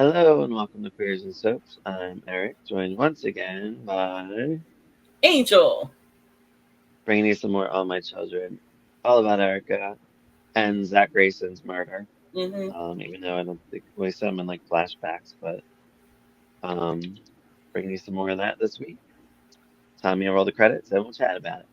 Hello and welcome to Queers and Soaps. I'm Eric, joined once again by Angel. bringing you some more All My Children, all about Erica and Zach Grayson's murder. Hmm. Even though I don't think we saw them in like flashbacks, but um, bringing you some more of that this week. Time me to roll the credits and we'll chat about it.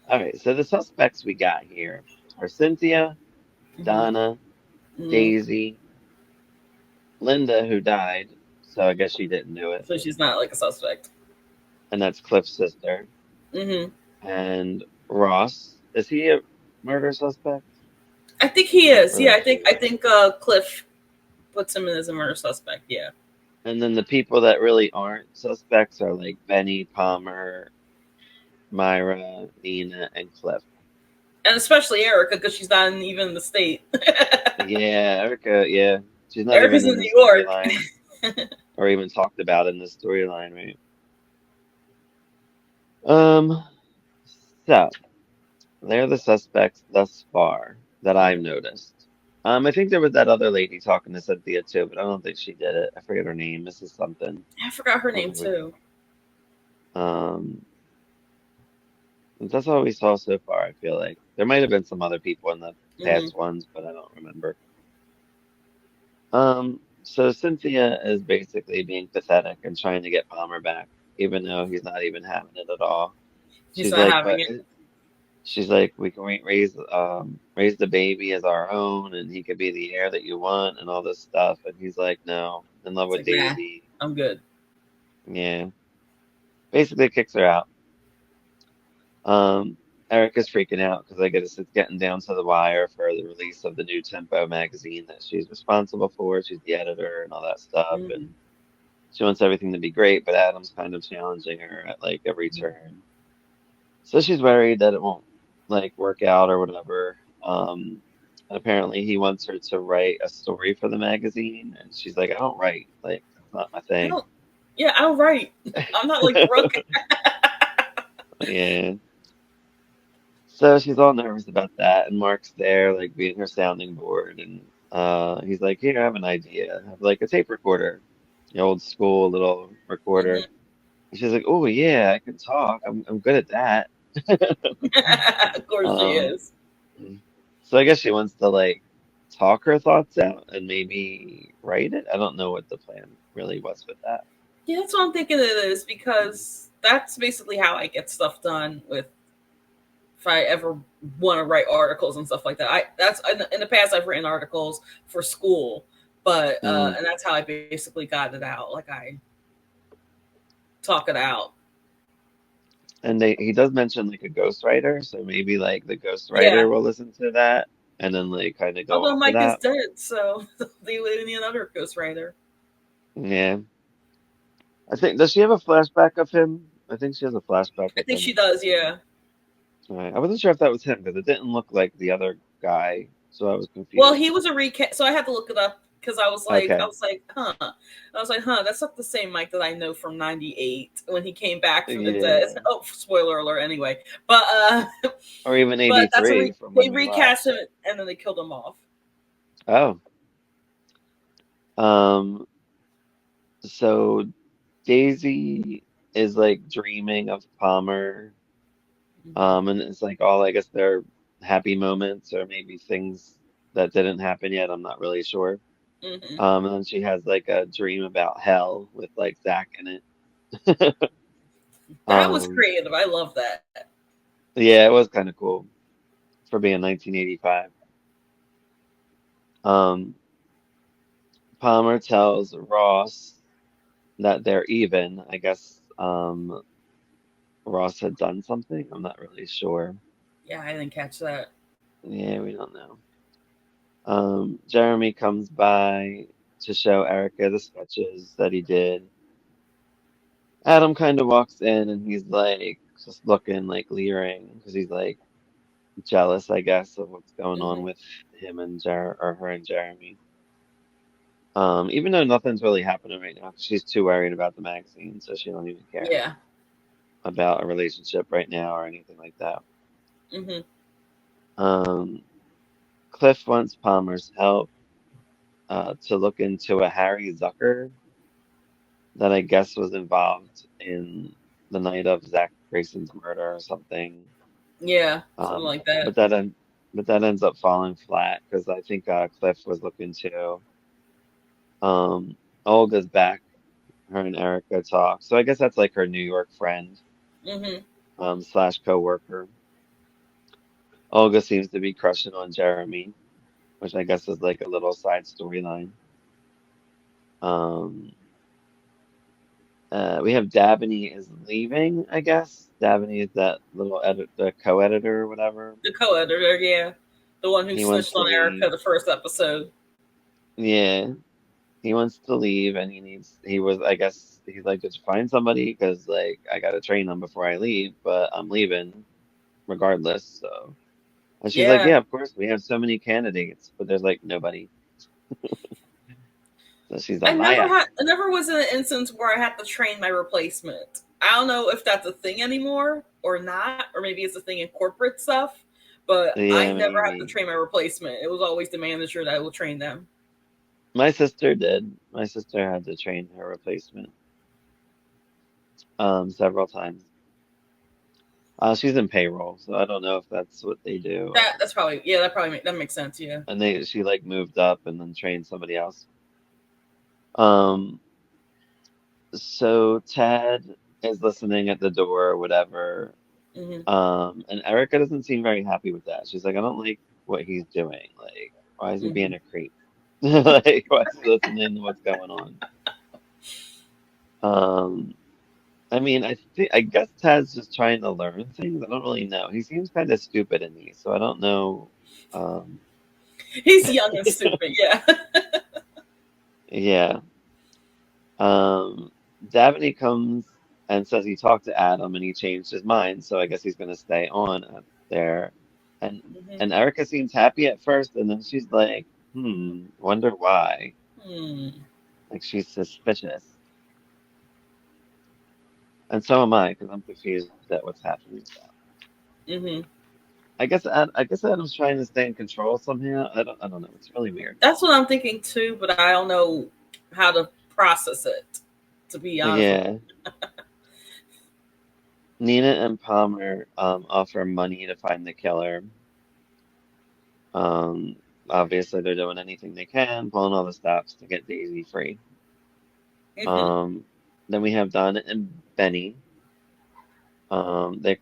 All right, so the suspects we got here are Cynthia, Hmm. Donna, Hmm. Daisy, Linda, who died, so I guess she didn't do it, So she's not like a suspect. and that's Cliff's sister. Hmm. And Ross, is he a murder suspect? I think he I'm not is. Yeah, really I sure. think Cliff puts him in as a murder suspect. Yeah, And then the people that really aren't suspects are like Benny, Palmer, Myra, Nina, and Cliff. and especially Erica because she's not even in the state. Yeah, Erica, yeah. She's not even Erica's in in the New York. storyline or even talked about in the storyline, right? Um, so they're the suspects thus far that I've noticed. I think there was that other lady talking to Cynthia too, but I don't think she did it. I forget her name, Mrs. Something. I forgot her I don't name remember. too. Um, that's all we saw so far, I feel like. There might have been some other people in the Hmm. past ones, but I don't remember. So Cynthia is basically being pathetic and trying to get Palmer back, even though he's not even having it at all. He's She's not like, having it. she's like, we can raise the baby as our own, and he could be the heir that you want, and all this stuff. And he's like, no, in love It's with like, nah, Daisy. I'm good. Yeah, basically kicks her out. Um, Erica's freaking out because I guess it's getting down to the wire for the release of the new Tempo magazine that she's responsible for. She's the editor and all that stuff, Hmm. and she wants everything to be great, but Adam's kind of challenging her at like every turn. So she's worried that it won't like work out or whatever. And apparently he wants her to write a story for the magazine, and she's like, I don't write, like that's not my I thing. don't. Yeah, I'm right. I'm not like Brooke. Yeah. So she's all nervous about that, and Mark's there, like being her sounding board, and he's like, "Here, I have an idea. I have like a tape recorder, the old school little recorder." Hmm. And she's like, "Oh yeah, I can talk. I'm good at that." Of course she Um, is. so I guess she wants to like talk her thoughts out and maybe write it. I don't know what the plan really was with that. Yeah, that's what I'm thinking it is because that's basically how I get stuff done with if I ever want to write articles and stuff like that. I that's in the past I've written articles for school, but Mm. and that's how I basically got it out. Like I talk it out. And he does mention like a ghostwriter, so maybe like the Yeah. ghostwriter will listen to that and then like kind of go Although off of Mike is that. dead, so they would need another ghostwriter. Yeah. I think does she have a flashback of him? I think she has a flashback I of think she him. does. Yeah. Right. I wasn't sure if that was him because it didn't look like the other guy, so I was Well, confused. he was a recast, so I had to look it up because Okay. huh. I was like, huh, that's not the same Mike that I know from '98 when he came back from the dead. Yeah. Oh, spoiler alert. Anyway, but Or even but that's a 83 from they when we recast him last. and then they killed him off. Oh. Um, so Daisy is like dreaming of Palmer. Hmm. And it's like all I guess their happy moments or maybe things that didn't happen yet. I'm not really sure. Hmm. And then she has like a dream about hell with like Zach in it. That was Um, creative. I love that. yeah, it was kind of cool for being 1985. Um, Palmer tells Ross that they're even. I guess Ross had done something. I'm not really sure. Yeah, I didn't catch that. Yeah, we don't know. Jeremy comes by to show Erica the sketches that he did. Adam kind of walks in and he's like just looking like leering because he's like jealous, I guess, of what's going on Hmm. with him and or her and Jeremy. Even though nothing's really happening right now, 'cause she's too worried about the magazine, so she don't even care. Yeah. about a relationship right now or anything like that. Hmm. Um, Cliff wants Palmer's help to look into a Harry Zucker that I guess was involved in the night of Zach Grayson's murder or something. Yeah, something Um, like that. but that en but that ends up falling flat because I think Cliff was looking to Olga's back. Her and Erica talk. So I guess that's like her New York friend Hmm. slash coworker. Olga seems to be crushing on Jeremy, which I guess is like a little side storyline. Um, we have Dabney is leaving, I guess. Dabney is that little the co-editor or whatever. The co-editor, yeah, the one who He wants snitched to on Erica leave. the first episode. Yeah, he wants to leave, and he was, I guess, he's like, just find somebody because like I gotta train them before I leave, but I'm leaving regardless. So, and she's like, Yeah, yeah, of course, we have so many candidates, but there's like nobody. So she's a liar. I never was in an instance where I had to train my replacement. I don't know if that's a thing anymore or not, or maybe it's a thing in corporate stuff. But I Yeah, never had to maybe. train my replacement. It was always the manager that will train them. My sister did. My sister had to train her replacement several times. She's in payroll, so I don't know if that's what they do. That's probably, yeah, that makes sense. Yeah. And she like moved up and then trained somebody else. Um, so Ted is listening at the door or whatever. Hmm. And Erica doesn't seem very happy with that. She's like, I don't like what he's doing. Like, why is he being Hmm. a creep? Like, why is he listening to what's going on? Um, I mean, I guess Ted's just trying to learn things. I don't really know. He seems kind of stupid in these, so I don't know. Um, He's young and stupid. Yeah. yeah. Um, Davide comes and says he talked to Adam and he changed his mind, so I guess he's gonna stay on up there. And Hmm. and Erica seems happy at first, and then she's like, wonder why. Hmm. Like she's suspicious. And so am I, because I'm confused at what's happening. Hmm. I guess Adam's trying to stay in control somehow. I don't know. It's really weird. That's what I'm thinking too, but I don't know how to process it. To be honest with Yeah. Nina and Palmer offer money to find the killer. Um, Obviously they're doing anything they can, pulling all the stops to get Daisy free. you. Hmm. Um, then we have Donna and Benny. They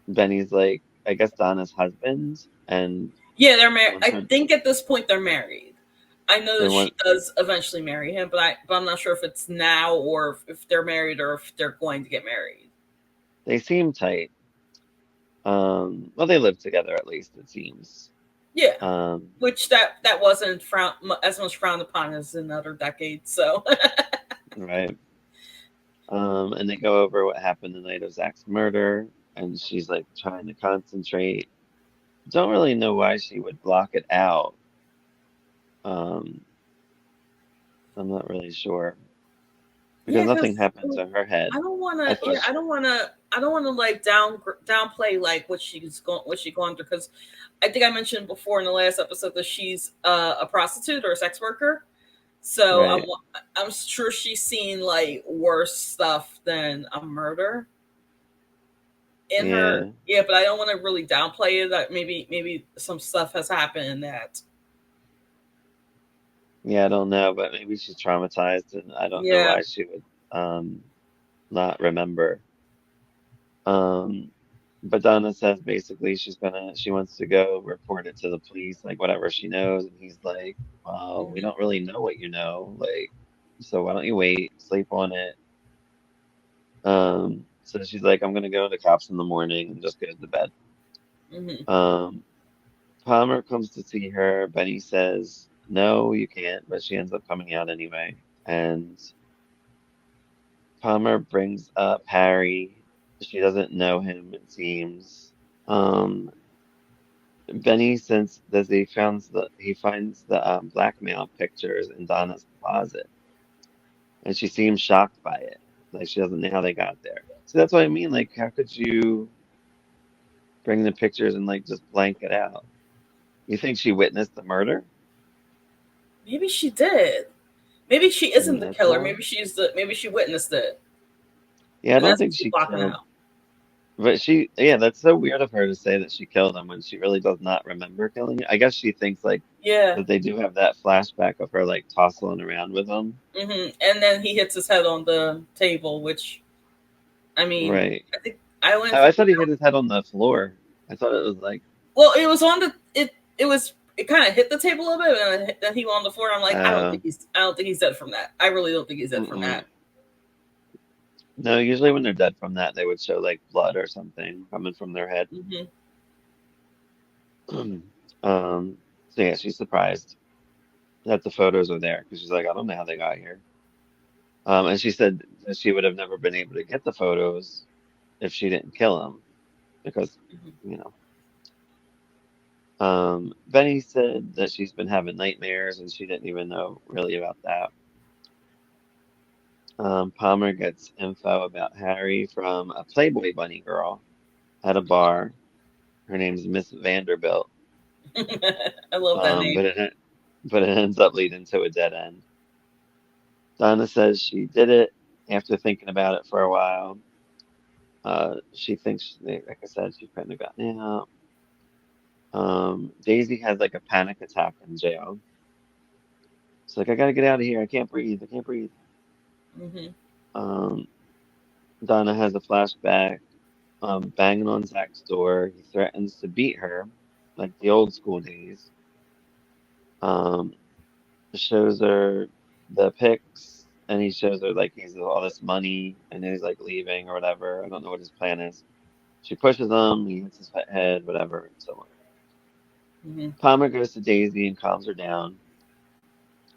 Benny's like I guess Donna's husband, and Yeah, they're married. wants I her. think at this point they're married. I know They that she want does eventually marry him, but I'm not sure if it's now or if they're married or if they're going to get married. they seem tight. Well, they live together at least it seems. Yeah, Um, which that wasn't as much frowned upon as in other decades. So right. And they go over what happened the night of Zach's murder, and she's like trying to concentrate. Don't really know why she would block it out. Um, I'm not really sure because yeah, nothing because happened to her head. I don't want I to. thought, Yeah, I don't want to like downplay like what she going through because I think I mentioned before in the last episode that she's a prostitute or a sex worker. So right, I'm sure she's seen like worse stuff than a murder in her. yeah, Yeah, but I don't want to really downplay it. That maybe some stuff has happened in that. yeah, I don't know, but maybe she's traumatized, and I don't know Yeah. why she would um not remember. Um, but Donna says basically she wants to go report it to the police, like whatever she knows, and he's like, well, we Hmm. don't really know what you know, like, so why don't you wait, sleep on it. So she's like, I'm gonna go to the cops in the morning and just go to bed. Hmm. Um, Palmer comes to see her. Benny says, no, you can't, but she ends up coming out anyway. And Palmer brings up Harry. She doesn't know him, it seems. Um, Benny since that he finds the blackmail pictures in Donna's closet, and she seems shocked by it. Like she doesn't know how they got there. So that's what I mean. Like, how could you bring the pictures and like just blank it out? You think she witnessed the murder? Maybe she did. Maybe she isn't And the that's killer. how. Maybe she witnessed it, Yeah, I and don't that's what think she's she blocking killed. out. But yeah, that's so weird of her to say that she killed him when she really does not remember killing him. I guess she thinks like Yeah. that they do have that flashback of her like tossing around with him. And then he hits his head on the table, which I mean, Right. I think I went. Oh, I thought he hit his head on the floor. I thought it was like, Well, it was on the it. It was. It kind of hit the table a little bit, and then he went on the floor. I'm like, uh, I don't think he's dead from that. I really don't think he's dead from mm-mm. that. No, usually when they're dead from that, they would show like blood or something coming from their head. Hmm. So yeah, she's surprised that the photos are there because she's like, I don't know how they got here. And she said that she would have never been able to get the photos if she didn't kill him because, you know. Benny said that she's been having nightmares and she didn't even know really about that. Palmer gets info about Harry from a Playboy bunny girl at a bar. Her name's Miss Vanderbilt. I love that Um, name. but it but it ends up leading to a dead end. Donna says she did it after thinking about it for a while. She thinks, like I said, she's couldn't have gotten out. Daisy has like a panic attack in jail. She's like, I gotta get out of here. I can't breathe. I can't breathe. Hmm. Um, Donna has a flashback, banging on Zach's door. He threatens to beat her, like the old school days. Um, shows her the pics, and he shows her like he's all this money, and then he's like leaving or whatever. I don't know what his plan is. She pushes him. He hits his head, whatever, and so on. Hmm. Palmer goes to Daisy and calms her down.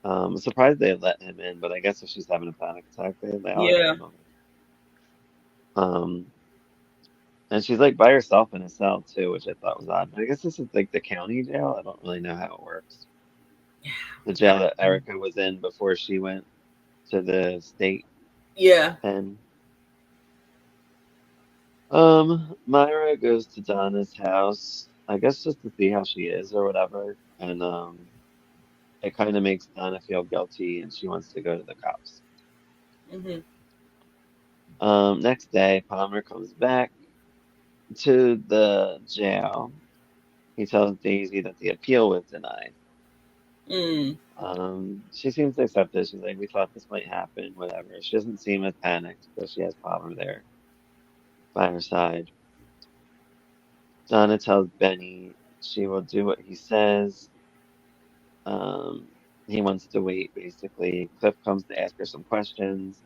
I'm surprised they let him in, but I guess if she's having a panic attack, they allow it. Yeah. I don't know. And she's like by herself in a cell too, which I thought was odd. But I guess this is like the county jail. I don't really know how it works. The jail that Erica was in before she went to the state Yeah. pen. Myra goes to Donna's house, I guess just to see how she is or whatever. And it kind of makes Donna feel guilty and she wants to go to the cops. Hmm. Next day, Palmer comes back to the jail. He tells Daisy that the appeal was denied. Mm. She seems to accept it. She's like, we thought this might happen, whatever. She doesn't seem as panicked because she has Palmer there by her side. Donna tells Benny she will do what he says. Um, he wants to wait, basically. Cliff comes to ask her some questions.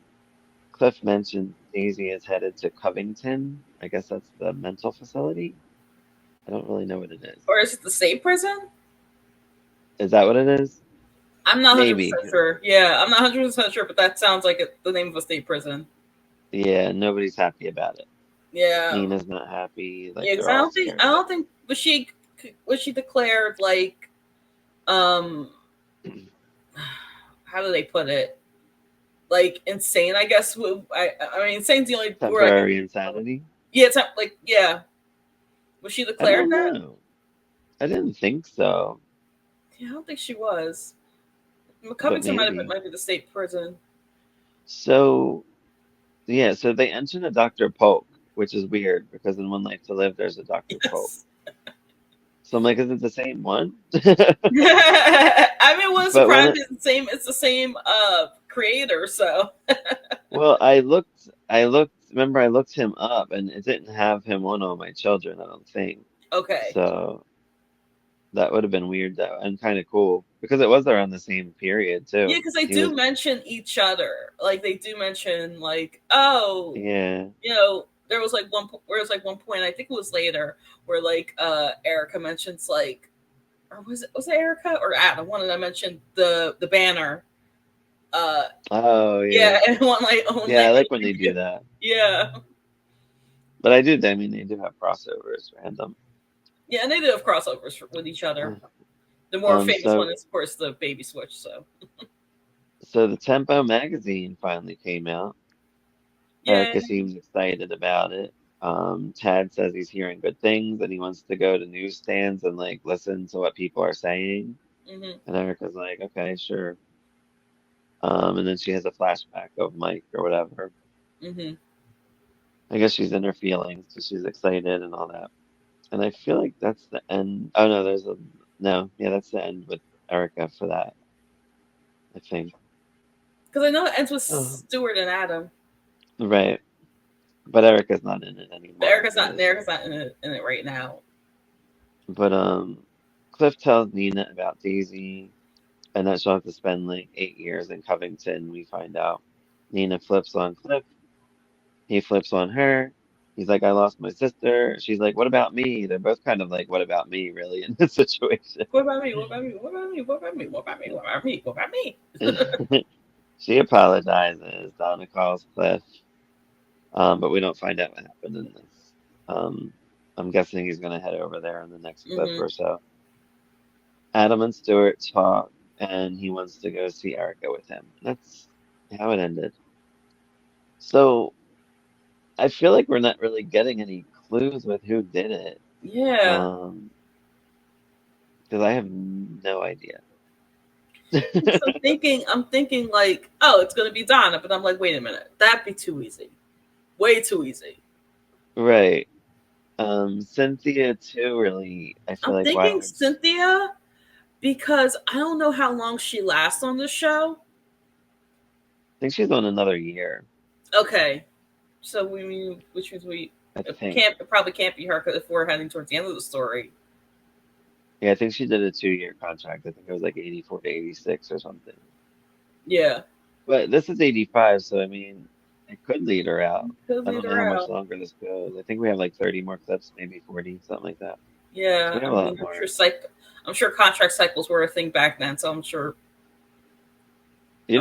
Cliff mentions Daisy is headed to Covington. I guess that's the mental facility. I don't really know what it is. Or is it the state prison? Is that what it is? I'm not Maybe. 100% sure. Yeah, I'm not 100% sure, but that sounds like the name of a state prison. Yeah, nobody's happy about it. Yeah. Nina's not happy. Like Yeah, because they're all I scared. don't think was she declared like um how do they put it, like insane, I guess. I mean, insane's the only word I can. Temporary insanity? Yeah, it's not like, yeah, was she I declared don't that? know. I didn't think so, Yeah, I don't think she was. but Covington maybe. might be the state prison. So, yeah, so they mention a Dr. Polk, which is weird because in One Life to Live, there's a Dr. Polk. Yes. So I'm like, is it the same one? I mean, what's But when surprising it, is the same creator, so. well, remember I looked him up and it didn't have him on All My Children, I don't think. Okay. So that would have been weird though, and kind of cool because it was around the same period Yeah, too. because they He do was, mention each other. Like they do mention like, oh, yeah. there was like one point, I think it was later, where like Erica mentions like, or was it Erica or Adam? One of them mentioned the banner. Uh Oh yeah, yeah. and one like own Yeah, name. I like when they do that. Yeah. But I mean, they do have crossovers, random. Yeah, and they do have crossovers with each other. Uh, The more famous one so is of course the Baby Switch, so. so the Tempo magazine finally came out. Yeah. Erica seems excited about it. Tad says he's hearing good things and he wants to go to newsstands and like listen to what people are saying. Mhm. And Erica's like, okay, sure. And then she has a flashback of Mike or whatever. Mhm. I guess she's in her feelings, so she's excited and all that. And I feel like that's the end. Oh no, no, yeah, that's the end with Erica for that, I think. Because I know it ends with Oh, Stuart and Adam. right. But Erica's not in it But anymore because Erica's not in it right now. but Cliff tells Nina about Daisy and that she'll have to spend like 8 years in Covington, we find out. Nina flips on Cliff, he flips on her. He's like, I lost my sister. She's like, what about me? They're both kind of like, what about me, really, in this situation. What about me? What about me? What about me? What about me? What about me? What about me? What about me? She apologizes. Donna calls Cliff, but we don't find out what happened in this. Um, I'm guessing he's going to head over there in the next clip Hmm. or so. Adam and Stuart talk, and he wants to go see Erica with him. That's how it ended. So I feel like we're not really getting any clues with who did it, Yeah. um, because I have no idea. Because I'm thinking like, oh, it's gonna be Donna, but I'm like, wait a minute, that'd be too easy, way too easy. Right. Cynthia too, really, I feel I'm like why thinking would Cynthia because I don't know how long she lasts on the show. I think she's on another year, Okay, so we mean which means I think. it probably can't be her because if we're heading towards the end of the story. Yeah, I think she did a 2 year contract. I think it was like 84 to 86 or something. Yeah, But this is 85, so I mean, it could lead her out. could I lead don't know her how much out. longer this goes. I think we have like 30 more clips, maybe 40, something like that. So Yeah, we have I a lot mean, more. I'm sure contract cycles were a thing back then, so You I'm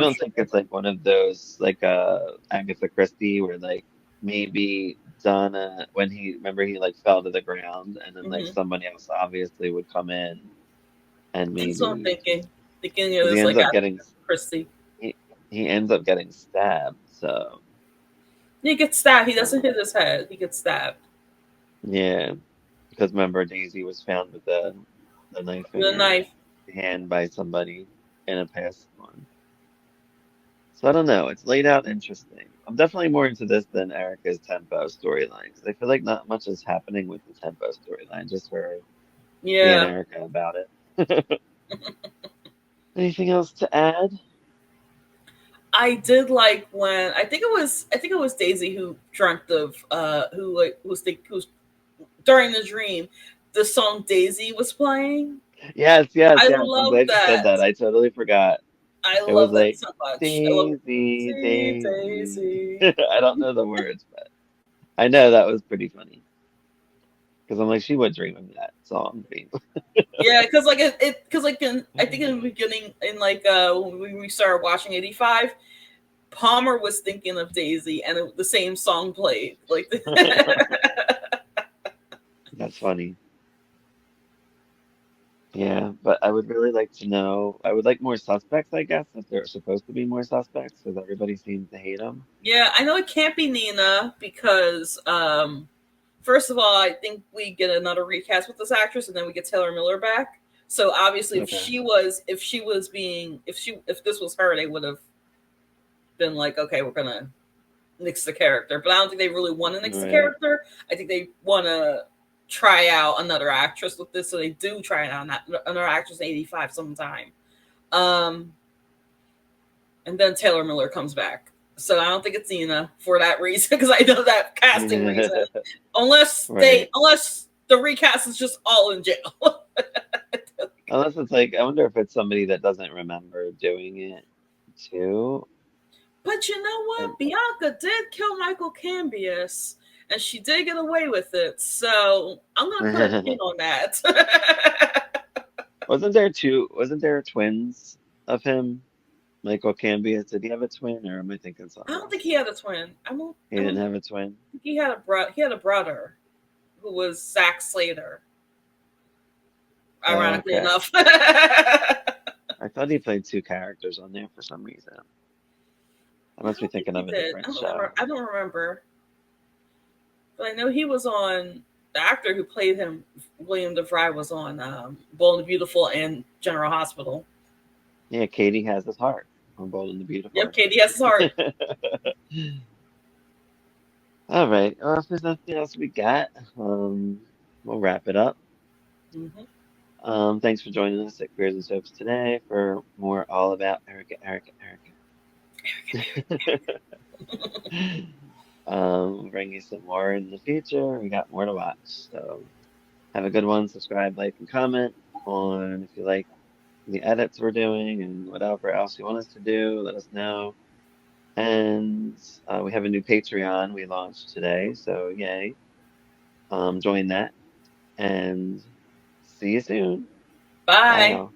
don't sure. think it's like one of those, like Agatha Christie, where like maybe Donna, when he, remember he like fell to the ground and then like Hmm. somebody else obviously would come in and That's what I'm maybe, thinking. Thinking it because he was ends like up Agatha getting, Christie. he, he ends up getting stabbed. So, He gets stabbed. He doesn't um, hit his head. He gets stabbed. yeah. Because remember, Daisy was found with the knife in The her knife. hand by somebody in a past one. So I don't know. It's laid out interesting. I'm definitely more into this than Erica's Tempo storyline because I feel like not much is happening with the Tempo storyline, just her being Yeah. Erica about it. Anything else to add? I did like when I think it was Daisy who dreamt of who like who's during the dream the song Daisy was playing. Yes, yes, I yes. I'm love glad you said that. that. I totally forgot. I It was love that like so much. I love Daisy, See Daisy. Daisy. I don't know the words, but I know that was pretty funny. Because I'm like, she would dream of that song being. Yeah, because like because like I think in the beginning in like when we started watching '85, Palmer was thinking of Daisy, and the same song played. Like, That's funny. Yeah, but I would really like to know. I would like more suspects, I guess, if there are supposed to be more suspects, because everybody seems to hate them. yeah, I know it can't be Nina because, first of all, I think we get another recast with this actress, and then we get Taylor Miller back. So obviously, Okay. if this was her, they would have been like, okay, we're gonna nix the character. But I don't think they really want to nix the Right. character. I think they want to try out another actress with this, so they do try out another actress in '85 sometime. Um, and then Taylor Miller comes back. So I don't think it's Nina for that reason because I know that casting reason. Right. Unless the recast is just all in jail. Unless it's like, I wonder if it's somebody that doesn't remember doing it too. But you know And what? Bianca did kill Michael Cambius, and she did get away with it. So I'm gonna put a pin on that. wasn't there twins of him? Michael Cambias, did he have a twin, or am I thinking I something don't think else? he had a twin. He I didn't don't have a twin. think he had a He had a brother who was Zack Slater. Oh, Ironically okay. enough. I thought he played two characters on there for some reason. I I must be don't think thinking he of a did. different show. I don't remember. But I know he was on. The actor who played him, William DeVry, was on Bold and the Beautiful and General Hospital. Yeah, Katie has his heart on Bold and the Yep, Beautiful. Katie has his heart. All right. Well, if there's nothing else we got, we'll wrap it up. Hmm. Thanks for joining us at Queers and Soaps today for more all about Erica, Erica, Erica. Bring you some more in the future. We got more to watch. So have a good one. Subscribe, like, and comment on if you like the edits we're doing and whatever else you want us to do. Let us know. And we have a new Patreon we launched today. So yay. Join that and see you soon. Bye, Bye. y'all.